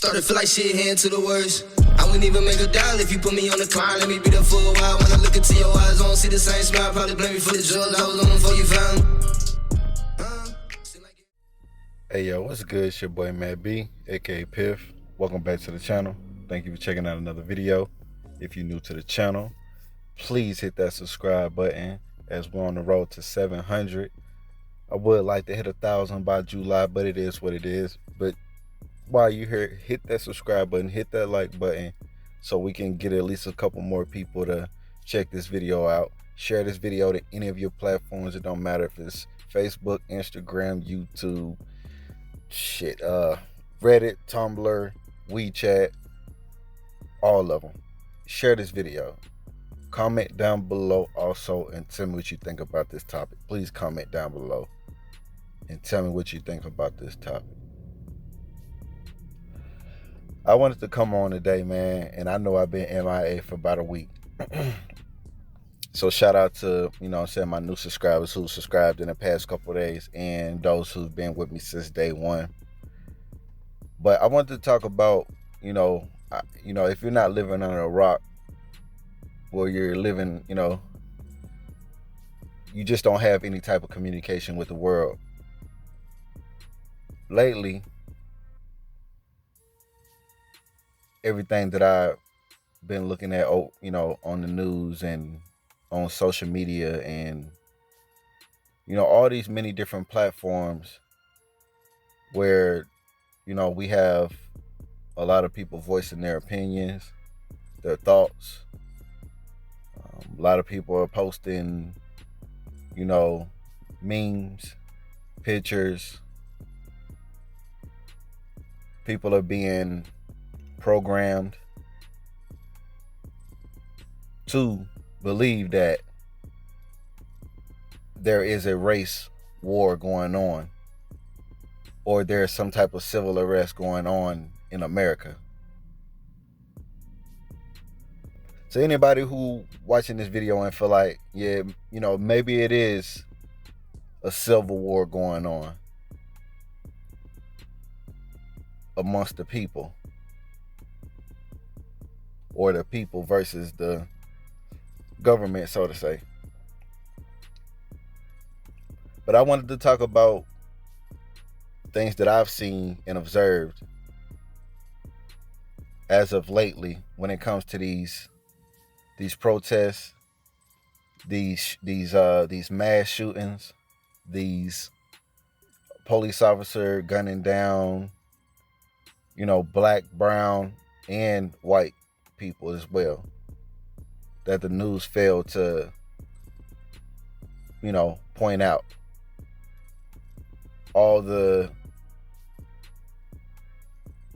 Started to feel like shit heading to the worst. I wouldn't even make a dial if you put me on the climb. Let me be there for a while. When I look into your eyes, I don't see the same smile. Probably blame me for the drugs I was on before you found me. Hey yo, what's good? It's your boy Matt B, aka PiFF. Welcome back to the channel. Thank you for checking out another video. If you're new to the channel, please hit that subscribe button as we're on the road to 700. I would like to hit 1,000 by July, but it is what it is. But while you're here, hit that subscribe button, hit that like button so we can get at least a couple more people to check this video out. Share this video to any of your platforms. It don't matter if it's Facebook, Instagram, YouTube, Reddit, Tumblr, WeChat, all of them. Share this video. Comment down below also and tell me what you think about this topic. Please comment down below and tell me what you think about this topic. I wanted to come on today, man, and I know I've been MIA for about a week. So shout out to, my new subscribers who subscribed in the past couple of days and those who've been with me since day one. But I wanted to talk about, if you're not living under a rock, or you're living, you just don't have any type of communication with the world. Lately, everything that I've been looking at, on the news and on social media and, all these many different platforms where, we have a lot of people voicing their opinions, their thoughts. A lot of people are posting, memes, pictures. People are being programmed to believe that there is a race war going on, or there's some type of civil unrest going on in America. So anybody who watching this video and feel like, maybe it is a civil war going on amongst the people, or the people versus the government, so to say. But I wanted to talk about things that I've seen and observed as of lately when it comes to these protests, these mass shootings, these police officer gunning down, black, brown, and white people as well, that the news failed to, point out. All the,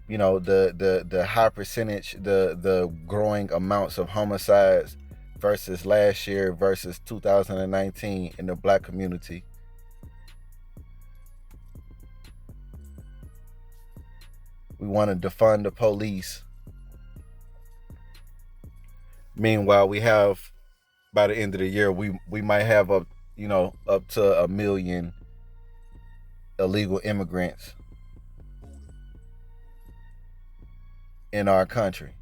the high percentage, the growing amounts of homicides versus last year versus 2019 in the black community. We want to defund the police. Meanwhile, we have, by the end of the year, we might have up to 1 million illegal immigrants in our country.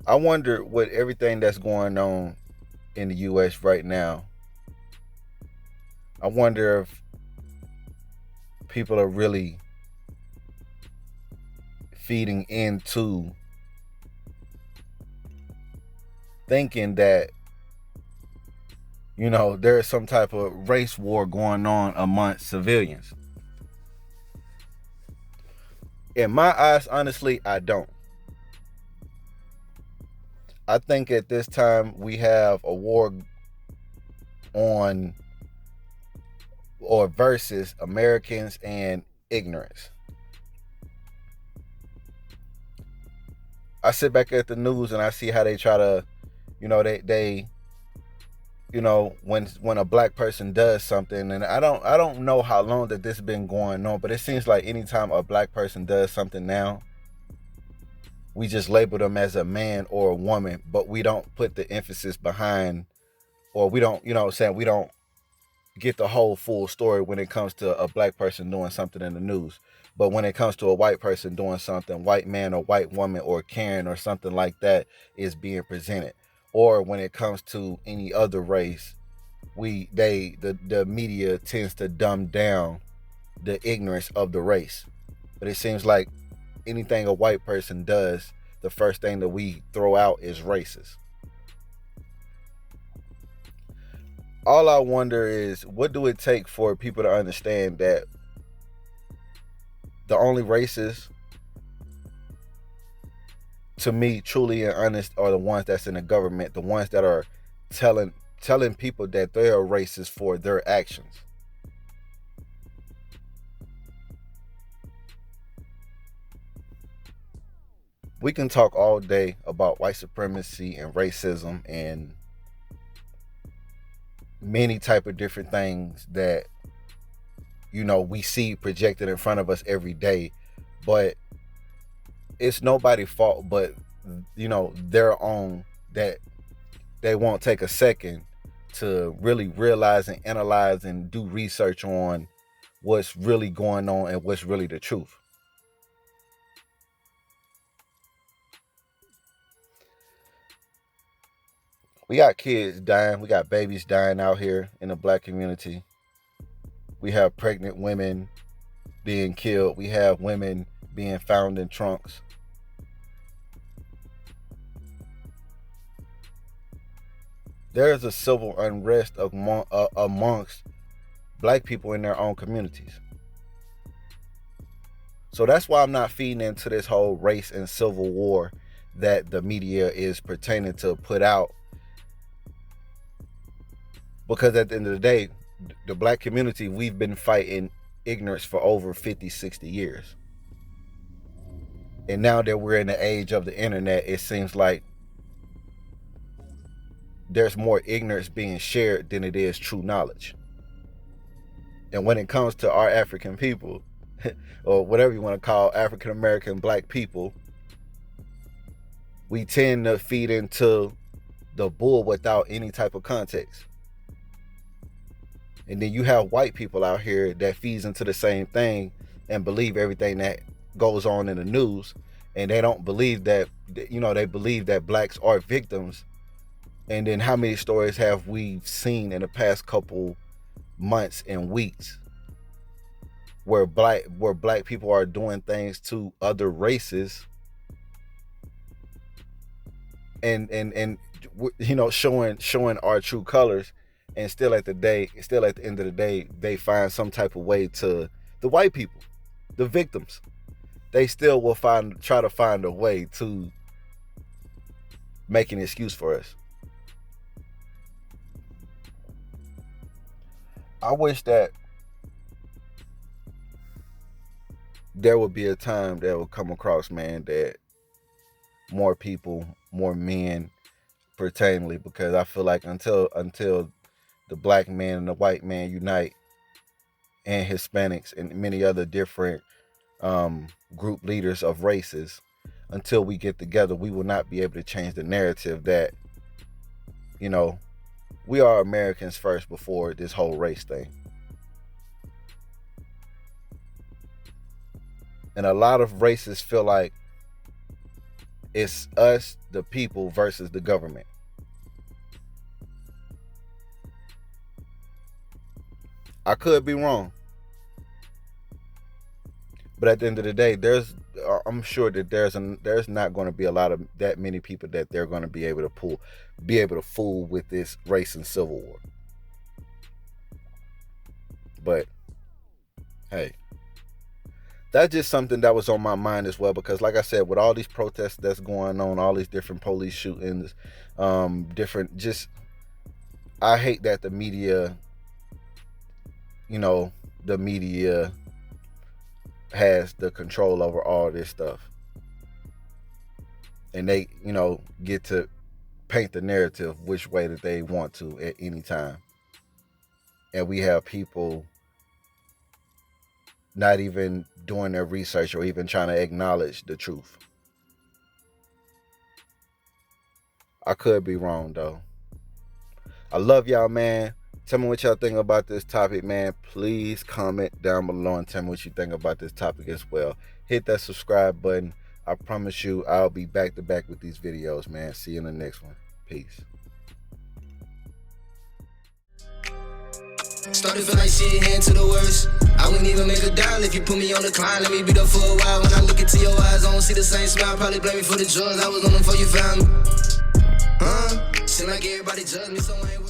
I wonder, with everything that's going on in the U.S. right now, I wonder if people are really feeding into thinking that, there is some type of race war going on amongst civilians. In my eyes, honestly, I don't. I think at this time we have a war on or versus Americans and ignorance. I sit back at the news and I see how they try to, when a black person does something, and I don't know how long that this has been going on, but it seems like anytime a black person does something now, we just label them as a man or a woman, but we don't put the emphasis behind, or we don't, we don't get the whole full story when it comes to a black person doing something in the news. But when it comes to a white person doing something, white man or white woman or Karen or something like that is being presented. Or when it comes to any other race, the media tends to dumb down the ignorance of the race. But it seems like anything a white person does, the first thing that we throw out is racist. All I wonder is, what do it take for people to understand that the only races, to me, truly and honest, are the ones that's in the government, the ones that are telling people that they are racist for their actions. We can talk all day about white supremacy and racism and many type of different things that we see projected in front of us every day, but it's nobody's fault but their own, that they won't take a second to really realize and analyze and do research on what's really going on and what's really the truth. We got kids dying, we got babies dying out here in the black community. We have pregnant women being killed. We have women being found in trunks. There is a civil unrest amongst black people in their own communities. So that's why I'm not feeding into this whole race and civil war that the media is pertaining to put out. Because at the end of the day, the black community, we've been fighting ignorance for over 50, 60 years. And now that we're in the age of the internet, it seems like there's more ignorance being shared than it is true knowledge. And when it comes to our African people, or whatever you want to call African American black people, we tend to feed into the bull without any type of context. And then you have white people out here that feeds into the same thing and believe everything that goes on in the news. And they don't believe that, they believe that blacks are victims. And then how many stories have we seen in the past couple months and weeks where black people are doing things to other races and showing our true colors, and still at the end of the day, they find some type of way to the white people, the victims. They still will try to find a way to make an excuse for us. I wish that there would be a time that would come across, man, that more people, more men pertainingly, because I feel like until the black man and the white man unite, and Hispanics and many other different group leaders of races, until we get together, we will not be able to change the narrative that, we are Americans first before this whole race thing. And a lot of racists feel like it's us, the people, versus the government. I could be wrong. But at the end of the day, I'm sure that there's not going to be that many people that they're going to be able to fool with this race and civil war. But hey, that's just something that was on my mind as well, because like I said, with all these protests that's going on, all these different police shootings, I hate that the media has the control over all this stuff, and they get to paint the narrative which way that they want to at any time. And we have people not even doing their research or even trying to acknowledge the truth. I could be wrong though. I love y'all, man. Tell me what y'all think about this topic, man. Please comment down below and tell me what you think about this topic as well. Hit that subscribe button. I promise you I'll be back to back with these videos, man. See you in the next one. Peace. Started feel like shit, heading to the worst. I wouldn't even make a dial if you put me on the climb. Let me be there for a while. When I look into your eyes, I don't see the same smile. Probably blame me for the drugs. I was on them before you found me. Seem like everybody judged me, so I ain't